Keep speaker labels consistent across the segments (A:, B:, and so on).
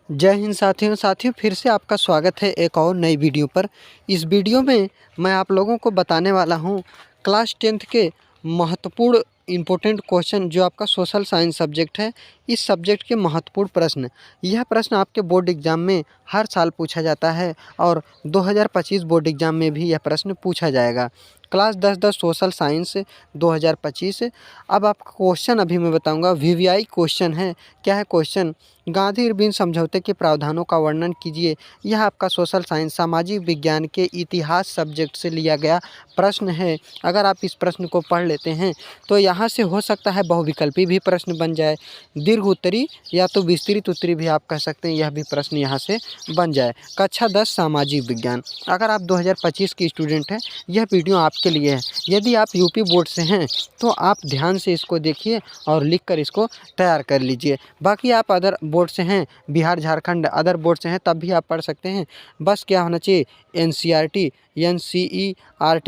A: जय हिंद साथियों फिर से आपका स्वागत है एक और नई वीडियो पर। इस वीडियो में मैं आप लोगों को बताने वाला हूं क्लास 10th के महत्वपूर्ण इम्पोर्टेंट क्वेश्चन जो आपका सोशल साइंस सब्जेक्ट है, इस सब्जेक्ट के महत्वपूर्ण प्रश्न। यह प्रश्न आपके बोर्ड एग्ज़ाम में हर साल पूछा जाता है और 2025 बोर्ड एग्ज़ाम में भी यह प्रश्न पूछा जाएगा। Class 10 social science 2025। अब आपका क्वेश्चन अभी मैं बताऊंगा, वीवीआई क्वेश्चन है। क्या है क्वेश्चन? गांधी इरविन समझौते के प्रावधानों का वर्णन कीजिए। यह आपका सोशल साइंस सामाजिक विज्ञान के इतिहास सब्जेक्ट से लिया गया प्रश्न है। अगर आप इस प्रश्न को पढ़ लेते हैं तो यहाँ से हो सकता है बहुविकल्पी भी प्रश्न बन जाए, दीर्घ उत्तरी या तो विस्तृत उत्तरी भी आप कह सकते हैं, यह भी प्रश्न यहाँ से बन जाए। कक्षा 10 सामाजिक विज्ञान। अगर आप 2025 की स्टूडेंट हैं, यह वीडियो आपके लिए है। यदि आप यूपी बोर्ड से हैं तो आप ध्यान से इसको देखिए और लिख कर इसको तैयार कर लीजिए। बाकी आप अदर बोर्ड से हैं, बिहार झारखंड अदर बोर्ड से हैं, तब भी आप पढ़ सकते हैं। बस क्या होना चाहिए? एनसीईआरटी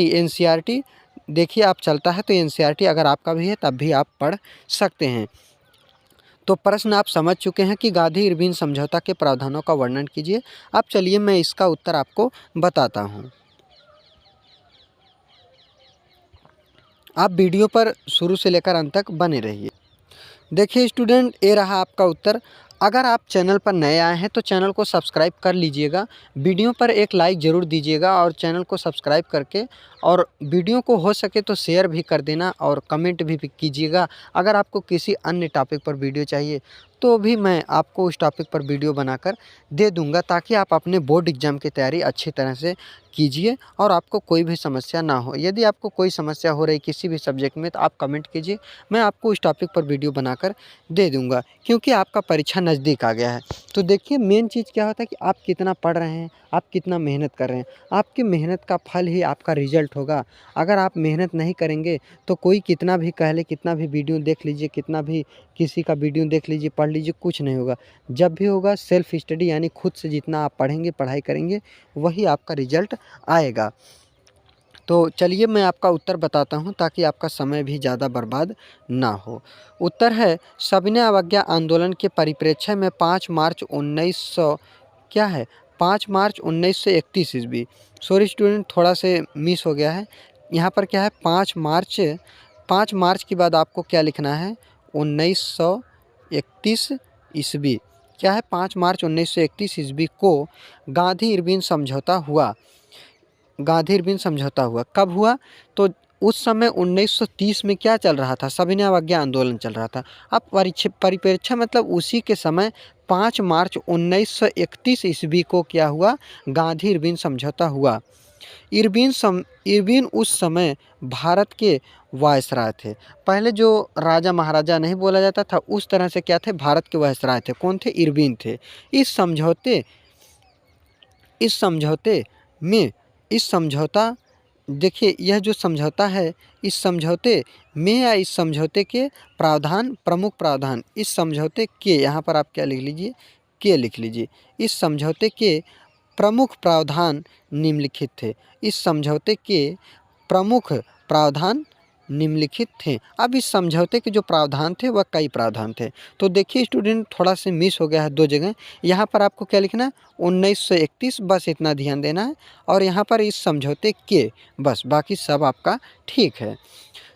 A: एनसीईआरटी देखिए आप चलता है तो एनसीईआरटी अगर आपका भी है तब भी आप पढ़ सकते हैं। तो प्रश्न आप समझ चुके हैं कि गांधी इरविन समझौता के प्रावधानों का वर्णन कीजिए। अब चलिए मैं इसका उत्तर आपको बताता हूँ। आप वीडियो पर शुरू से लेकर अंत तक बने रहिए। देखिए स्टूडेंट, ये रहा आपका उत्तर। अगर आप चैनल पर नए आए हैं तो चैनल को सब्सक्राइब कर लीजिएगा, वीडियो पर एक लाइक ज़रूर दीजिएगा और चैनल को सब्सक्राइब करके और वीडियो को हो सके तो शेयर भी कर देना और कमेंट भी कीजिएगा। अगर आपको किसी अन्य टॉपिक पर वीडियो चाहिए तो भी मैं आपको उस टॉपिक पर वीडियो बनाकर दे दूंगा, ताकि आप अपने बोर्ड एग्ज़ाम की तैयारी अच्छी तरह से कीजिए और आपको कोई भी समस्या ना हो। यदि आपको कोई समस्या हो रही किसी भी सब्जेक्ट में तो आप कमेंट कीजिए, मैं आपको उस टॉपिक पर वीडियो बनाकर दे दूंगा, क्योंकि आपका परीक्षा नज़दीक आ गया है। तो देखिए मेन चीज़ क्या होता है कि आप कितना पढ़ रहे हैं, आप कितना मेहनत कर रहे हैं। आपकी मेहनत का फल ही आपका रिजल्ट होगा। अगर आप मेहनत नहीं करेंगे तो कोई कितना भी कह ले, कितना भी वीडियो देख लीजिए, कितना भी किसी का वीडियो देख लीजिए, पढ़ लीजिए, कुछ नहीं होगा। जब भी होगा सेल्फ स्टडी यानी खुद से जितना आप पढ़ेंगे, पढ़ाई करेंगे, वही आपका रिजल्ट आएगा। तो चलिए मैं आपका उत्तर बताता हूं ताकि आपका समय भी ज़्यादा बर्बाद ना हो। उत्तर है, सविनय अवज्ञा आंदोलन के परिप्रेक्ष्य में 5 मार्च 1900 क्या है 5 मार्च 1931 ईस्वी। सॉरी स्टूडेंट, थोड़ा से मिस हो गया है। यहाँ पर क्या है 5 मार्च के बाद आपको क्या लिखना है 1931 ईस्वी। क्या है 5 मार्च 1931 ईस्वी को गांधी इरविन समझौता हुआ। गांधी इरविन समझौता हुआ कब हुआ? तो उस समय 1930 में क्या चल रहा था? सविनय अवज्ञा आंदोलन चल रहा था। अब परिप्रेक्ष्य मतलब उसी के समय 5 मार्च 1931 ईस्वी को क्या हुआ? गांधी इरविन समझौता हुआ। इरविन उस समय भारत के वायसराय थे। पहले जो राजा महाराजा नहीं बोला जाता था, उस तरह से क्या थे? भारत के वायसराय थे। कौन थे? इरविन थे। इस समझौते में इस समझौता देखिए यह जो समझौता है, इस समझौते में या इस समझौते के प्रावधान, प्रमुख प्रावधान, इस समझौते के, यहाँ पर आप क्या लिख लीजिए? के लिख लीजिए। इस समझौते के प्रमुख प्रावधान निम्नलिखित थे। इस समझौते के प्रमुख प्रावधान निम्नलिखित थे। अब इस समझौते के जो प्रावधान थे वह कई प्रावधान थे। तो देखिए स्टूडेंट, थोड़ा से मिस हो गया है 2 जगह। यहाँ पर आपको क्या लिखना है 1931, बस इतना ध्यान देना है। और यहाँ पर इस समझौते के, बस बाकी सब आपका ठीक है।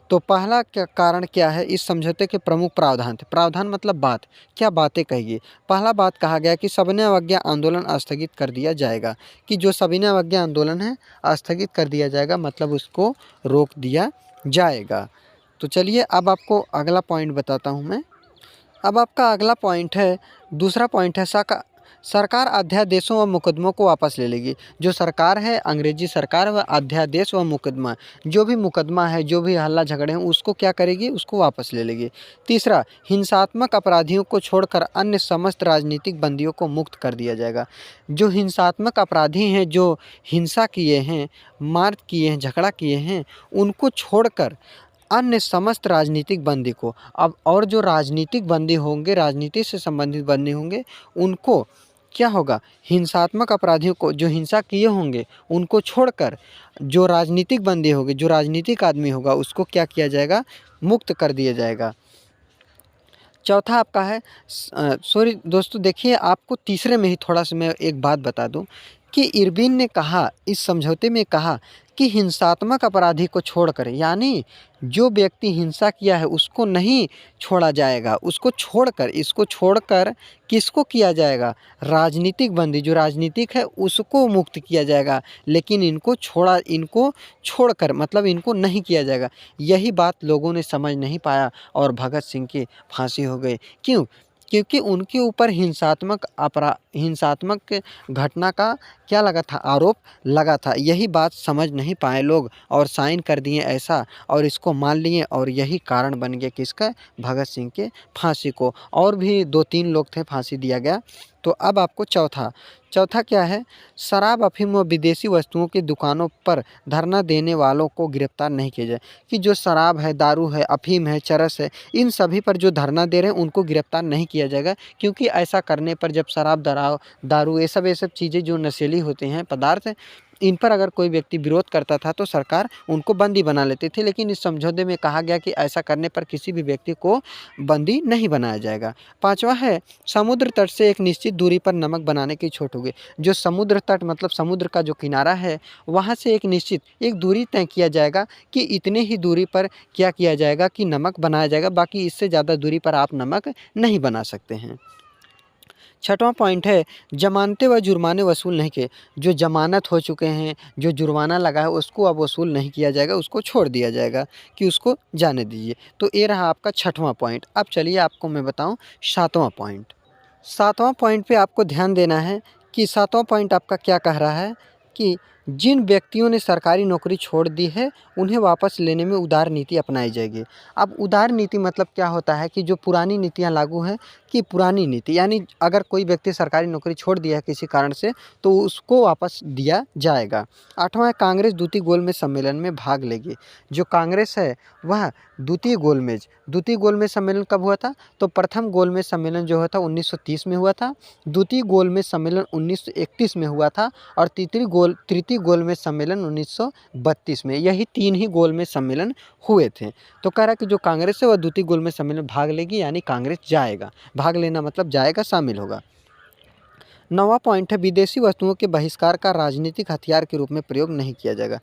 A: तो पहला क्या कारण क्या है? इस समझौते के प्रमुख प्रावधान थे। प्रावधान मतलब बात, क्या बातें कहिए। पहला बात कहा गया कि सविनय अवज्ञा आंदोलन स्थगित कर दिया जाएगा, कि जो सविनय अवज्ञा आंदोलन है स्थगित कर दिया जाएगा, मतलब उसको रोक दिया जाएगा। तो चलिए अब आपको अगला पॉइंट बताता हूँ मैं। अब आपका अगला पॉइंट है, दूसरा पॉइंट है सरकार अध्यादेशों व मुकदमों को वापस ले लेगी। जो सरकार है, अंग्रेजी सरकार, वह अध्यादेश व मुकदमा, जो भी मुकदमा है, जो भी हल्ला झगड़े हैं, उसको क्या करेगी? उसको वापस ले लेगी। तीसरा, हिंसात्मक अपराधियों को छोड़कर अन्य समस्त राजनीतिक बंदियों को मुक्त कर दिया जाएगा। जो हिंसात्मक अपराधी हैं, जो हिंसा किए हैं, मार किए हैं, झगड़ा किए हैं, उनको छोड़कर अन्य समस्त राजनीतिक बंदी को, अब और जो राजनीतिक बंदी होंगे, राजनीति से संबंधित बंदी होंगे, उनको क्या होगा? हिंसात्मक अपराधियों को, जो हिंसा किए होंगे, उनको छोड़कर जो राजनीतिक बंदी होंगे, जो राजनीतिक आदमी होगा, उसको क्या किया जाएगा? मुक्त कर दिया जाएगा। चौथा आपका है सॉरी दोस्तों, देखिए आपको तीसरे में ही थोड़ा-सा मैं एक बात बता दूँ कि इरविन ने कहा, इस समझौते में कहा कि हिंसात्मक अपराधी को छोड़कर, यानी जो व्यक्ति हिंसा किया है उसको नहीं छोड़ा जाएगा, उसको छोड़कर, इसको छोड़कर किसको किया जाएगा? राजनीतिक बंदी, जो राजनीतिक है उसको मुक्त किया जाएगा, लेकिन इनको छोड़कर मतलब इनको नहीं किया जाएगा। यही बात लोगों ने समझ नहीं पाया और भगत सिंह की फांसी हो गई। क्यों? क्योंकि उनके ऊपर हिंसात्मक घटना का क्या लगा था? आरोप लगा था। यही बात समझ नहीं पाए लोग और साइन कर दिए ऐसा और इसको मान लिए और यही कारण बन गया किसका? भगत सिंह के फांसी को। और भी 2-3 लोग थे, फांसी दिया गया। तो अब आपको चौथा क्या है? शराब, अफ़ीम व विदेशी वस्तुओं की दुकानों पर धरना देने वालों को गिरफ्तार नहीं किया जाए। कि जो शराब है, दारू है, अफ़ीम है, चरस है, इन सभी पर जो धरना दे रहे हैं उनको गिरफ्तार नहीं किया जाएगा, क्योंकि ऐसा करने पर जब शराब, दारू ये सब चीज़ें जो नशीली होते हैं पदार्थ, इन पर अगर कोई व्यक्ति विरोध करता था तो सरकार उनको बंदी बना लेती थी। लेकिन इस समझौते में कहा गया कि ऐसा करने पर किसी भी व्यक्ति को बंदी नहीं बनाया जाएगा। पाँचवा है समुद्र तट से एक निश्चित दूरी पर नमक बनाने की छूट होगी। जो समुद्र तट मतलब समुद्र का जो किनारा है, वहाँ से एक दूरी तय किया जाएगा कि इतने ही दूरी पर क्या किया जाएगा कि नमक बनाया जाएगा, बाकी इससे ज़्यादा दूरी पर आप नमक नहीं बना सकते हैं। छठवां पॉइंट है ज़मानतें व जुर्माने वसूल नहीं किए। जो ज़मानत हो चुके हैं, जो जुर्माना लगा है उसको अब वसूल नहीं किया जाएगा, उसको छोड़ दिया जाएगा कि उसको जाने दीजिए। तो ये रहा आपका छठवां पॉइंट। अब चलिए आपको मैं बताऊँ सातवां पॉइंट। सातवां पॉइंट पे आपको ध्यान देना है कि सातवां पॉइंट आपका क्या कह रहा है कि जिन व्यक्तियों ने सरकारी नौकरी छोड़ दी है उन्हें वापस लेने में उदार नीति अपनाई जाएगी। अब उदार नीति मतलब क्या होता है कि जो पुरानी नीतियां लागू हैं, कि पुरानी नीति यानी अगर कोई व्यक्ति सरकारी नौकरी छोड़ दिया है किसी कारण से तो उसको वापस दिया जाएगा। आठवां है कांग्रेस द्वितीय गोलमेज सम्मेलन में भाग लेगी। जो कांग्रेस है वह द्वितीय गोलमेज सम्मेलन कब हुआ था? तो प्रथम गोलमेज सम्मेलन जो हुआ था 1930 में हुआ था, द्वितीय गोलमेज सम्मेलन 1931 में हुआ था और तृतीय गोलमेज सम्मेलन 1932 में। यही 3 ही गोलमेज सम्मेलन हुए थे। तो कह रहा है कि जो कांग्रेस है वह द्वितीय गोलमेज सम्मेलन में भाग लेगी, यानी कांग्रेस जाएगा। भाग लेना मतलब जाएगा, शामिल होगा। 9वां पॉइंट है विदेशी वस्तुओं के बहिष्कार का राजनीतिक हथियार के रूप में प्रयोग नहीं किया जाएगा।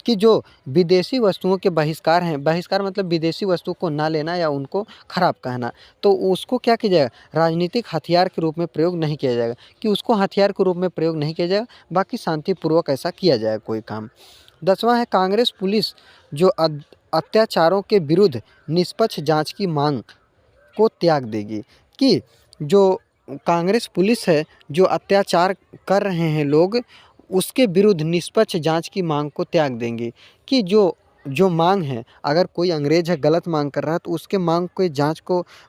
A: कि जो विदेशी वस्तुओं के बहिष्कार हैं, बहिष्कार मतलब विदेशी वस्तु को ना लेना या उनको खराब कहना, तो उसको क्या किया जाएगा? राजनीतिक हथियार के रूप में प्रयोग नहीं किया जाएगा। कि उसको हथियार के रूप में प्रयोग नहीं किया जाएगा, बाकी शांतिपूर्वक ऐसा किया जाएगा कोई काम। 10वां है कांग्रेस पुलिस जो अत्याचारों के विरुद्ध निष्पक्ष जांच की मांग को त्याग देगी। कि जो कांग्रेस पुलिस है जो अत्याचार कर रहे हैं लोग, उसके विरुद्ध निष्पक्ष जांच की मांग को त्याग देंगे। कि जो मांग है, अगर कोई अंग्रेज है गलत मांग कर रहा है तो उसके मांग के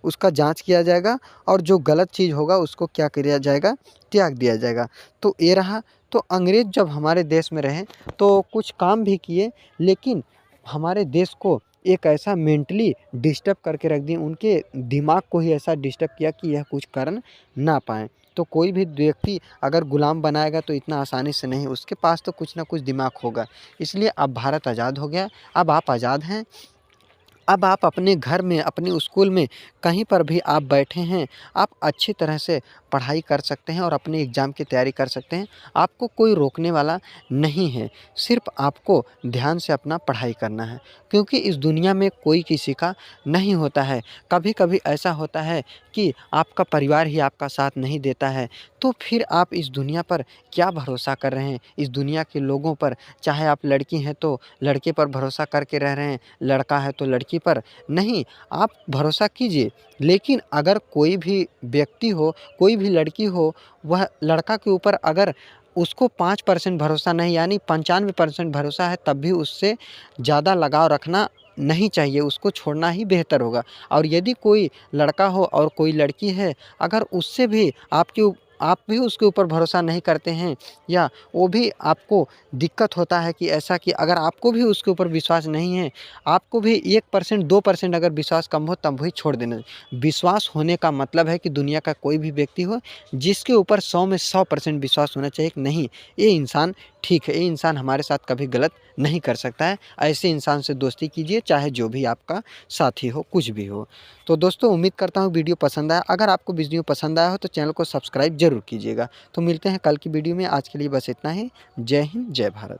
A: उसका जांच किया जाएगा और जो गलत चीज़ होगा उसको क्या किया जाएगा? त्याग दिया जाएगा। तो ये रहा। तो अंग्रेज जब हमारे देश में रहे तो कुछ काम भी किए, लेकिन हमारे देश को एक ऐसा मेंटली डिस्टर्ब करके रख दिए, उनके दिमाग को ही ऐसा डिस्टर्ब किया कि यह कुछ कर ना पाएँ। तो कोई भी व्यक्ति अगर गुलाम बनाएगा तो इतना आसानी से नहीं, उसके पास तो कुछ ना कुछ दिमाग होगा। इसलिए अब भारत आज़ाद हो गया, अब आप आज़ाद हैं। अब आप अपने घर में, अपने स्कूल में, कहीं पर भी आप बैठे हैं, आप अच्छी तरह से पढ़ाई कर सकते हैं और अपने एग्ज़ाम की तैयारी कर सकते हैं। आपको कोई रोकने वाला नहीं है, सिर्फ़ आपको ध्यान से अपना पढ़ाई करना है, क्योंकि इस दुनिया में कोई किसी का नहीं होता है। कभी-कभी ऐसा होता है कि आपका परिवार ही आपका साथ नहीं देता है, तो फिर आप इस दुनिया पर क्या भरोसा कर रहे हैं? इस दुनिया के लोगों पर, चाहे आप लड़की हैं तो लड़के पर भरोसा करके रह रहे हैं, लड़का है तो लड़की पर, नहीं, आप भरोसा कीजिए। लेकिन अगर कोई भी व्यक्ति हो, कोई भी लड़की हो, वह लड़का के ऊपर अगर उसको 5% भरोसा नहीं यानी 95% भरोसा है, तब भी उससे ज़्यादा लगाव रखना नहीं चाहिए, उसको छोड़ना ही बेहतर होगा। और यदि कोई लड़का हो और कोई लड़की है, अगर उससे भी आपके आप भी उसके ऊपर भरोसा नहीं करते हैं, या वो भी आपको दिक्कत होता है कि ऐसा कि अगर आपको भी उसके ऊपर विश्वास नहीं है, आपको भी 1% 2% अगर विश्वास कम हो तब भी छोड़ देना। विश्वास होने का मतलब है कि दुनिया का कोई भी व्यक्ति हो जिसके ऊपर 100 में 100% विश्वास होना चाहिए कि नहीं, ये इंसान ठीक है, ये इंसान हमारे साथ कभी गलत नहीं कर सकता है। ऐसे इंसान से दोस्ती कीजिए, चाहे जो भी आपका साथी हो, कुछ भी हो। तो दोस्तों उम्मीद करता हूँ वीडियो पसंद आया। अगर आपको वीडियो पसंद आया हो तो चैनल को सब्सक्राइब ज़रूर कीजिएगा। तो मिलते हैं कल की वीडियो में, आज के लिए बस इतना ही। जय हिंद, जय भारत।